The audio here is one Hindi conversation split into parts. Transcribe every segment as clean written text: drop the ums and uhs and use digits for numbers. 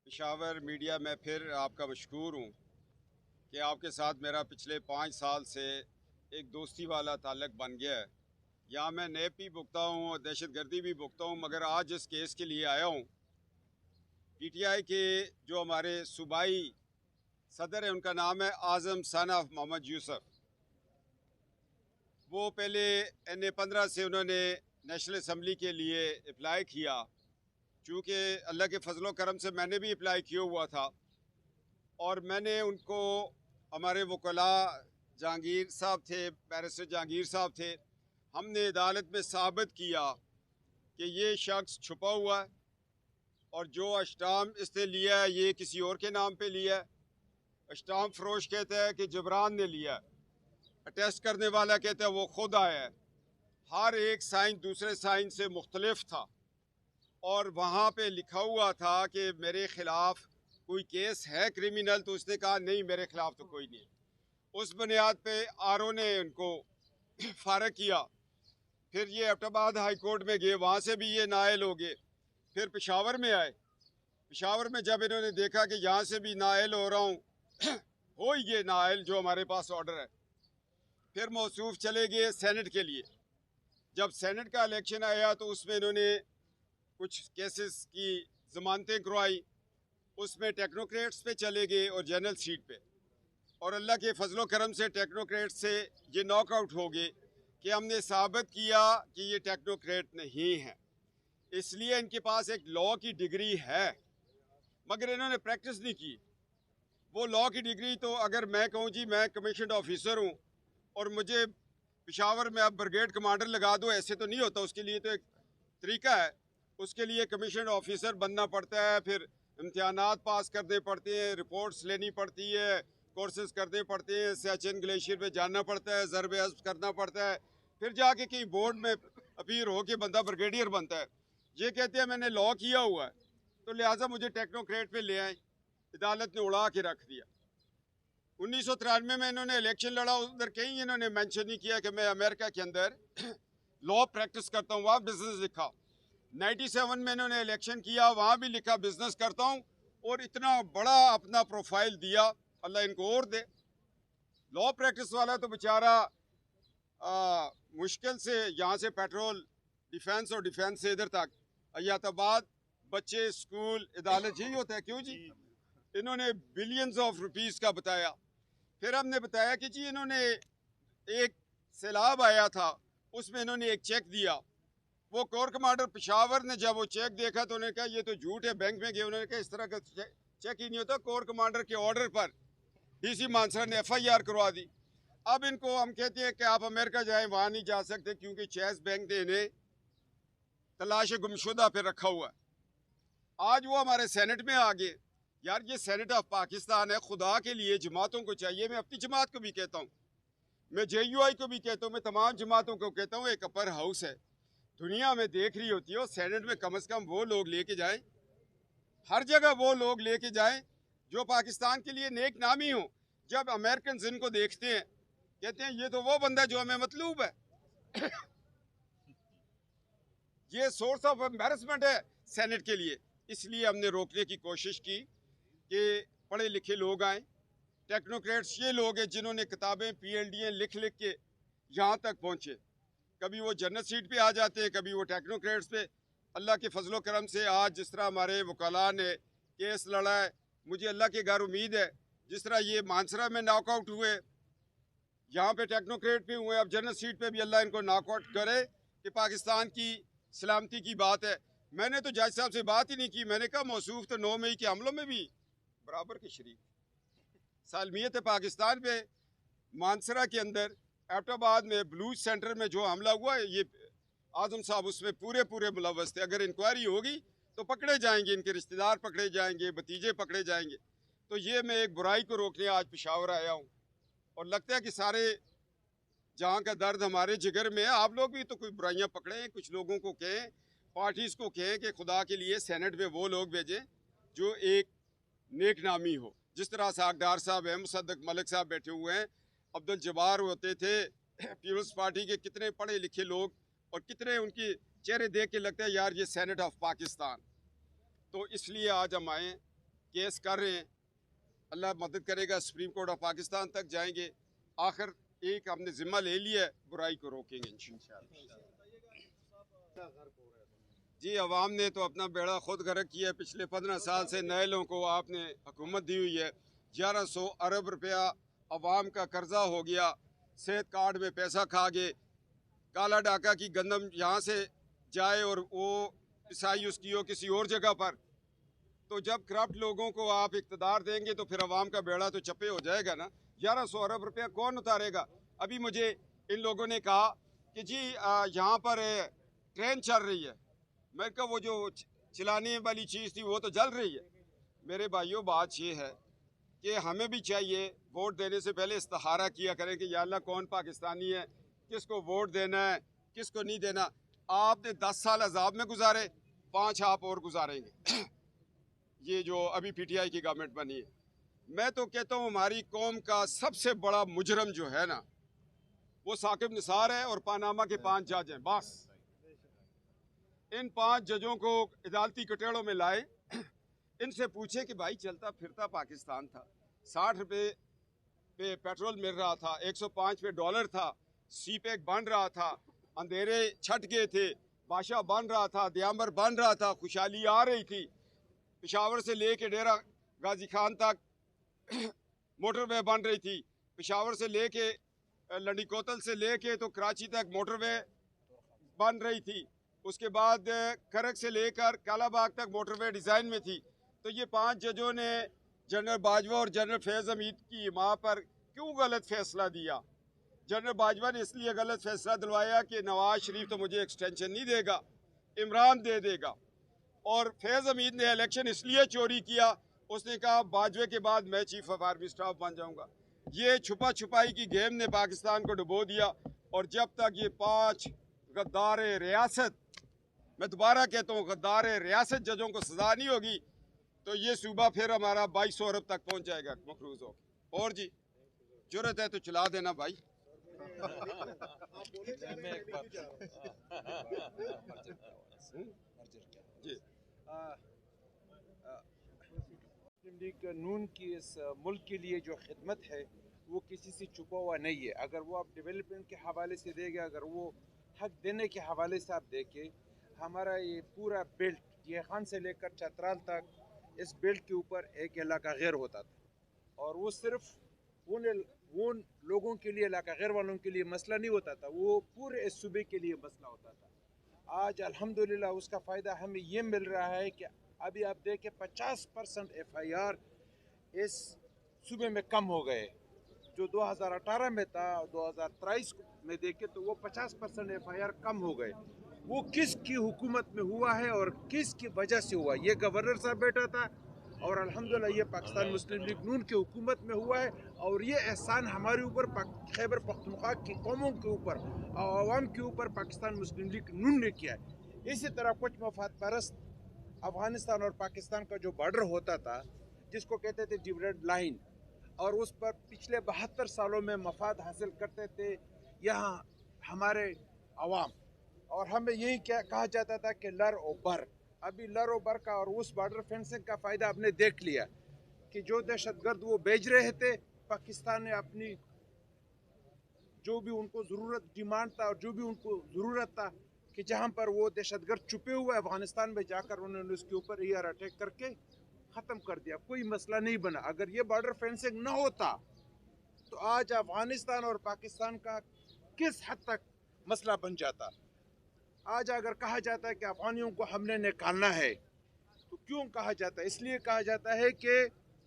पेशावर मीडिया में फिर आपका मशकूर हूँ कि आपके साथ मेरा पिछले 5 साल से एक दोस्ती वाला ताल्लुक़ बन गया है। यहाँ मैं नेब भी भुगता हूँ और दहशत गर्दी भी भुगता हूँ, मगर आज जिस केस के लिए आया हूँ, PTI के जो हमारे सूबाई सदर है, उनका नाम है आज़म सन ऑफ मोहम्मद यूसुफ। वो पहले NA-15 से उन्होंने नेशनल असम्बली के लिए अप्लाई किया। चूँकि अल्लाह के फजलो करम से मैंने भी अप्लाई किया हुआ था और मैंने उनको, हमारे वकला जहांगीर साहब थे, बैरिस्टर जहांगीर साहब थे, हमने अदालत में साबित किया कि ये शख्स छुपा हुआ है और जो अस्टाम इसने लिया है ये किसी और के नाम पे लिया है। अस्टाम फरोश कहता है कि जबरान ने लिया है, अटेस्ट करने वाला कहता है वो खुद आया है। हर एक साइन दूसरे साइन से मुख्तलिफ था और वहाँ पे लिखा हुआ था कि मेरे ख़िलाफ़ कोई केस है क्रिमिनल, तो उसने कहा नहीं मेरे ख़िलाफ़ तो कोई नहीं। उस बुनियाद पे RO ने उनको फारग किया। फिर ये एबटाबाद हाई कोर्ट में गए, वहाँ से भी ये नाअहल हो गए। फिर पेशावर में आए। पेशावर में जब इन्होंने देखा कि यहाँ से भी नाअहल हो रहा हूँ हो ही गए नाअहल, जो हमारे पास ऑर्डर है, फिर मौसूफ चले गए सेनेट के लिए। जब सेनेट का इलेक्शन आया तो उसमें इन्होंने कुछ केसेस की ज़मानतें करवाई, उसमें टेक्नोक्रेट्स पे चले गए और जनरल सीट पे, और अल्लाह के फजलो करम से टेक्नोक्रेट से ये नॉकआउट हो गए कि हमने साबित किया कि ये टेक्नोक्रेट नहीं है। इसलिए इनके पास एक लॉ की डिग्री है मगर इन्होंने प्रैक्टिस नहीं की। वो लॉ की डिग्री तो अगर मैं कहूँ जी मैं कमीशन ऑफिसर हूँ और मुझे पेशावर में अब ब्रिगेड कमांडर लगा दो, ऐसे तो नहीं होता। उसके लिए तो एक तरीका है, उसके लिए कमीशन ऑफिसर बनना पड़ता है, फिर इम्तिहानात पास करने पड़ते हैं, रिपोर्ट्स लेनी पड़ती है, कोर्सेज करने पड़ते हैं, सियाचिन ग्लेशियर पे जाना पड़ता है, ज़रब अज़्ब करना पड़ता है, फिर जाके कहीं बोर्ड में अपीयर हो के बंदा ब्रिगेडियर बनता है। ये कहते हैं मैंने लॉ किया हुआ है तो लिहाजा मुझे टेक्नोक्रेट पे ले आए। अदालत ने उड़ा के रख दिया। 1993 में इन्होंने इलेक्शन लड़ा, उधर कहीं इन्होंने मेंशन नहीं किया कि मैं अमेरिका के अंदर लॉ प्रैक्टिस करता हूँ, वहाँ बिजनेस लिखा। 97 में इन्होंने इलेक्शन किया, वहाँ भी लिखा बिजनेस करता हूँ, और इतना बड़ा अपना प्रोफाइल दिया, अल्लाह इनको और दे। लॉ प्रैक्टिस वाला तो बेचारा मुश्किल से यहाँ से पेट्रोल डिफेंस और डिफेंस से इधर तक अयाताबाद, बच्चे स्कूल अदालत यही होता है। क्यों जी? इन्होंने बिलियंस ऑफ रुपीस का बताया। फिर हमने बताया कि जी इन्होंने एक सैलाब आया था, उसमें इन्होंने एक चेक दिया। वो कोर कमांडर पेशावर ने जब वो चेक देखा तो उन्होंने कहा ये तो झूठ है। बैंक में गए, उन्होंने कहा इस तरह का चेक ही नहीं होता। कोर कमांडर के ऑर्डर पर DC मानसरा ने FIR करवा दी। अब इनको हम कहते हैं कि आप अमेरिका जाएं, वहाँ नहीं जा सकते क्योंकि चेस बैंक ने इन्हें तलाश गुमशुदा पे रखा हुआ है। आज वो हमारे सेनेट में आ गए। यार ये सेनेट ऑफ पाकिस्तान है, खुदा के लिए जमातों को चाहिए, मैं अपनी जमात को भी कहता हूँ, मैं JUI को भी कहता हूँ, मैं तमाम जमातों को कहता हूँ, एक अपर हाउस है, दुनिया में देख रही होती है। सेनेट में कम से कम वो लोग लेके जाएं, हर जगह वो लोग लेके जाएं जो पाकिस्तान के लिए नेक नामी हो। जब अमेरिकन इनको देखते हैं कहते हैं ये तो वो बंदा जो हमें मतलूब है ये सोर्स ऑफ एम्बैरसमेंट है सेनेट के लिए। इसलिए हमने रोकने की कोशिश की कि पढ़े लिखे लोग आएँ। टेक्नोक्रेट्स ये लोग हैं जिन्होंने किताबें PhD लिख लिख के यहाँ तक पहुँचे। कभी वो जनरल सीट पे आ जाते हैं, कभी वो टेक्नोक्रेट्स पे। अल्लाह के फजलो करम से आज जिस तरह हमारे वकला ने केस लड़ा है, मुझे अल्लाह के घर उम्मीद है जिस तरह ये मानसरा में नॉकआउट हुए, यहाँ पे टेक्नोक्रेट पे हुए, अब जनरल सीट पे भी अल्लाह इनको नॉकआउट करे कि पाकिस्तान की सलामती की बात है। मैंने तो जज साहब से बात ही नहीं की। मैंने कहा मौसूफ तो 9 मई के हमलों में भी बराबर के शरीक, सालमियत पाकिस्तान पे मानसरा के अंदर एबटाबाद में ब्लूज सेंटर में जो हमला हुआ है, ये आजम साहब उसमें पूरे पूरे मुलव्वस थे। अगर इंक्वायरी होगी तो पकड़े जाएंगे, इनके रिश्तेदार पकड़े जाएंगे, भतीजे पकड़े जाएंगे। तो ये मैं एक बुराई को रोकने आज पेशावर आया हूँ और लगता है कि सारे जहाँ का दर्द हमारे जिगर में है। आप लोग भी तो कोई बुराइयाँ पकड़ें, कुछ लोगों को कहें, पार्टीज़ को कहें कि खुदा के लिए सेनेट में वो लोग भेजें जो एक नेक नामी हो। जिस तरह सागदार साहब हैं, मुसद्दक मलिक साहब बैठे हुए हैं, अब्दुल जब्बार होते थे, पीपल्स पार्टी के कितने पढ़े लिखे लोग, और कितने उनके चेहरे देख के लगता है यार ये सेनेट ऑफ पाकिस्तान। तो इसलिए आज हम आए केस कर रहे हैं, अल्लाह मदद करेगा, सुप्रीम कोर्ट ऑफ पाकिस्तान तक जाएंगे। आखिर एक हमने जिम्मा ले लिया है, बुराई को रोकेंगे इंशाअल्लाह। जी, अवाम ने तो अपना बेड़ा खुद गर्क किया है। पिछले 15 साल से नए लोगों को आपने हुकूमत दी हुई है। 1100 अरब रुपया अवाम का कर्जा हो गया, सेहत कार्ड में पैसा खा गए, काला डाका की गंदम यहाँ से जाए और वो ईसाई उसकी हो किसी और जगह पर। तो जब करप्ट लोगों को आप इक़्तिदार देंगे तो फिर अवाम का बेड़ा तो चप्पे हो जाएगा ना। 1100 अरब रुपया कौन उतारेगा? अभी मुझे इन लोगों ने कहा कि जी यहाँ पर ट्रेन चल रही है। मैं कहा वो जो चलाने वाली चीज़ थी वो तो जल रही है। मेरे भाइयों, बात ये है कि हमें भी चाहिए वोट देने से पहले इस्तिखारा किया करें कि या अल्लाह कौन पाकिस्तानी है, किसको वोट देना है, किसको नहीं देना। आपने 10 साल अजाब में गुजारे, 5 आप और गुजारेंगे ये जो अभी पीटीआई की गवर्नमेंट बनी है। मैं तो कहता हूँ हमारी कौम का सबसे बड़ा मुजरम जो है ना, वो साकिब निसार है और पानामा के 5 जज हैं। बस इन 5 जजों को अदालती कटेड़ों में लाए, इनसे पूछे कि भाई चलता फिरता पाकिस्तान था, 60 रुपये पे पेट्रोल मिल रहा था, 105 पे डॉलर था, सी पैक बन रहा था, अंधेरे छट गए थे, बादशाह बन रहा था, दियाम्बर बन रहा था, खुशहाली आ रही थी। पेशावर से लेके डेरा गाजी खान तक मोटरवे बन रही थी, पेशावर से लेके लंडी कोतल से लेके तो कराची तक मोटरवे बन रही थी। उसके बाद करक से लेकर कालाबाग तक मोटरवे डिज़ाइन में थी। तो ये 5 जजों ने जनरल बाजवा और जनरल फैज़ हमीद की हिमा पर क्यों गलत फैसला दिया? जनरल बाजवा ने इसलिए गलत फैसला दिलवाया कि नवाज शरीफ तो मुझे एक्सटेंशन नहीं देगा, इमरान दे देगा। और फैज़ हमीद ने इलेक्शन इसलिए चोरी किया, उसने कहा बाजवे के बाद मैं चीफ ऑफ आर्मी स्टाफ बन जाऊंगा। ये छुपा छुपाई की गेम ने पाकिस्तान को डुबो दिया। और जब तक ये 5 गद्दार रियासत, मैं दोबारा कहता हूँ गद्दार रियासत जजों को सजा नहीं होगी तो ये सूबा फिर हमारा 2200 अरब तक पहुँच जाएगा मखरूज हो। और जी जरूरत है तो चला देना भाई। जी मुस्लिम लीग नून की इस मुल्क के लिए जो खिदमत है वो किसी से छुपा हुआ नहीं है। अगर वो आप डेवलपमेंट के हवाले से देंगे, अगर वो हक देने के हवाले से आप देखें, हमारा ये पूरा बेल्ट ये खान से लेकर चतराल तक, इस बेल्ट के ऊपर एक इलाका गैर होता था और वो सिर्फ उन लोगों के लिए, इलाका गैर वालों के लिए मसला नहीं होता था, वो पूरे इस सूबे के लिए मसला होता था। आज अल्हम्दुलिल्लाह उसका फ़ायदा हमें ये मिल रहा है कि अभी आप देखें 50% FIR इस सूबे में कम हो गए। जो 2018 में था, 2023 में देखें तो वो 50% FIR कम हो गए। वो किसकी हुकूमत में हुआ है और किसकी वजह से हुआ? ये गवर्नर साहब बैठा था और अल्हम्दुलिल्लाह ये पाकिस्तान मुस्लिम लीग नून की हुकूमत में हुआ है। और ये एहसान हमारे ऊपर, खैबर पख्तूनख्वा की कौमों के ऊपर और आवाम के ऊपर पाकिस्तान मुस्लिम लीग नून ने किया है। इसी तरह कुछ मफाद परस्त अफ़गानिस्तान और पाकिस्तान का जो बॉर्डर होता था, जिसको कहते थे डिविडेंड लाइन, और उस पर पिछले 72 सालों में मफाद हासिल करते थे यहाँ हमारे अवाम, और हमें यही क्या कहा जाता था कि लर और बर। अभी लर और बर का और उस बॉर्डर फेंसिंग का फ़ायदा आपने देख लिया कि जो दहशतगर्द वो बेच रहे थे, पाकिस्तान ने अपनी जो भी उनको ज़रूरत डिमांड था और जो भी उनको ज़रूरत था कि जहाँ पर वो दहशतगर्द छुपे हुए अफ़गानिस्तान में जाकर उन्होंने उसके ऊपर एयर अटैक करके ख़त्म कर दिया। कोई मसला नहीं बना। अगर ये बॉर्डर फेंसिंग ना होता तो आज अफ़गानिस्तान और पाकिस्तान का किस हद तक मसला बन जाता। आज अगर कहा जाता है कि अफ़गानियों को हमने निकालना है, तो क्यों कहा जाता है? इसलिए कहा जाता है कि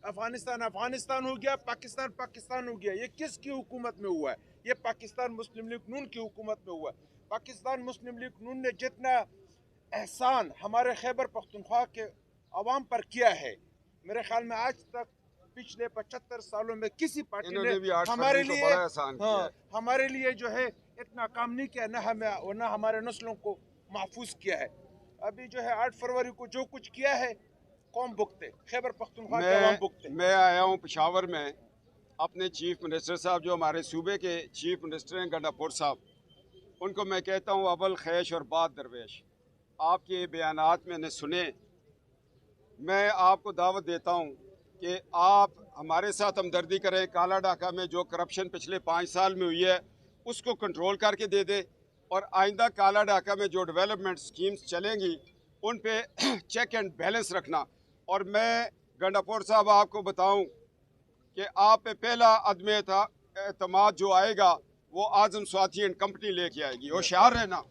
अफ़गानिस्तान अफ़गानिस्तान हो गया, पाकिस्तान पाकिस्तान हो गया। ये किसकी हुकूमत में हुआ है? ये पाकिस्तान मुस्लिम लीग नून की हुकूमत में हुआ है। पाकिस्तान मुस्लिम लीग नून ने जितना एहसान हमारे खैबर पख्तूनख्वा के अवाम पर किया है, मेरे ख्याल में आज तक पिछले 75 सालों में किसी पार्टी ने हमारे लिए हमारे लिए जो है इतना काम नहीं किया, न हमारे नस्लों को महफूज किया है। अभी जो है 8 फरवरी को जो कुछ किया है कौम भुगते, खैबर पख्तूनख्वा के अवाम भुगते। मैं आया हूँ पेशावर में अपने चीफ मिनिस्टर साहब, जो हमारे सूबे के चीफ मिनिस्टर हैं गंडापुर साहब, उनको मैं कहता हूँ अव्वल खैश और बाद दरवेश। आपके बयानात मैंने सुने, मैं आपको दावत देता हूँ कि आप हमारे साथ हमदर्दी करें। काला डाका में जो करप्शन पिछले 5 साल में हुई है उसको कंट्रोल करके दे दे, और आइंदा काला डाका में जो डेवलपमेंट स्कीम्स चलेंगी उन पे चेक एंड बैलेंस रखना। और मैं गंडापुर साहब आपको बताऊं कि आप पे पहला अदम एतमाद जो आएगा वो आजम स्वाति एंड कंपनी लेके आएगी, होशियार रहना।